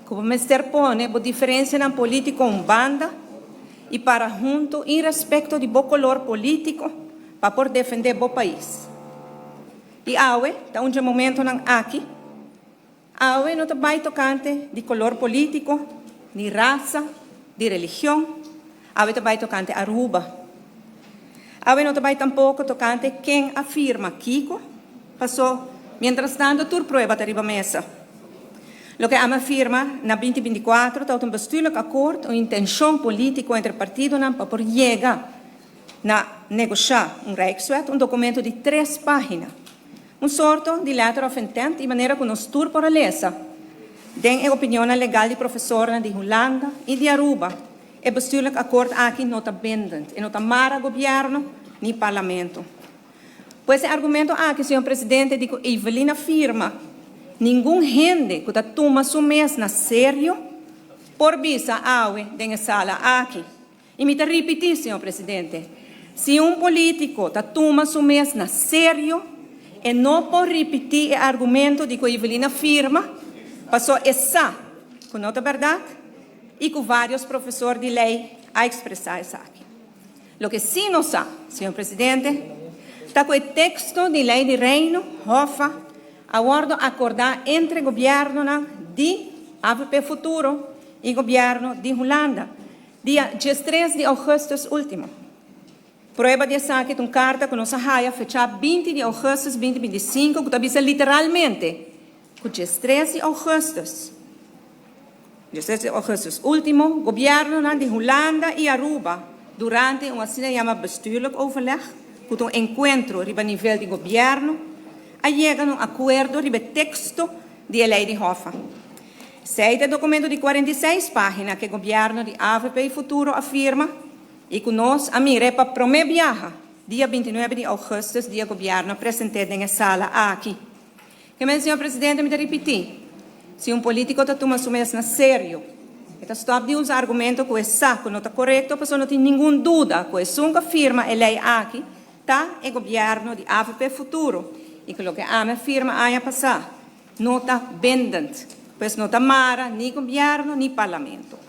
como Mr. pone, a diferença na política banda e para junto em respeito de bom color político para por defender o país. E awe, está um momento aqui, awe não vai tocante de color político, de raça, de religião, awe vai tocante Aruba. Awe não vai tampouco tocante quem afirma Kiko, passou, mientras tanto, tur prueba arriba mesa. Lo que afirma, na 2024, está um bestuurlijk akkoord, uma intenção política entre partidos para por chegar a negociar Rijkswet, documento de 3 páginas. Sorto de letter of intent, de maneira que nós tur por a lesa. Den a opinião legal de professora de Holanda e de Aruba. O bestuurlijk akkoord aqui não está bindend, e não está mara governo nem parlamento. Pois esse argumento aqui, senhor presidente, de que Evelina afirma nenhum gente que toma sua mesa na sério por visa awe dentro sala aqui. E me repetir, senhor presidente, se político toma sua mesa na sério e não por repetir o argumento de que Evelina afirma, passou essa, que não é verdade, e que vários professores de lei a expressar isso aqui. O que sim não sabe, senhor presidente, está com o texto de lei de reino, Hofa, acordo acordar entre o governo de AVP Futuro e o governo de Holanda, dia 13 de agosto último. Prueba de essa aqui, uma carta que nos haja fechada 20 de agosto 2025, que está literalmente que 13 de agosto. 13 de agosto último, o governo de Holanda e Aruba, durante uma assim chamada bestuurlijk overleg, com um encontro a nível de governo, chega a um acordo sobre o texto de lei de Hofa. Sei documento de 46 páginas que o governo de AVP e Futuro afirma e que nós, a mim, para prometer viajar, dia 29 de agosto, dia o governo apresentado em sala aqui. Que, senhor presidente, me repetir, se político toma sua mesa sério, está stop de usar argumento que é saco, não está correto, a pessoa não tem nenhuma dúvida, que é afirma a lei aqui, está o governo de AVP Futuro. E que o que a afirma haya passado não está bindente, pois não está mara nem governo nem parlamento.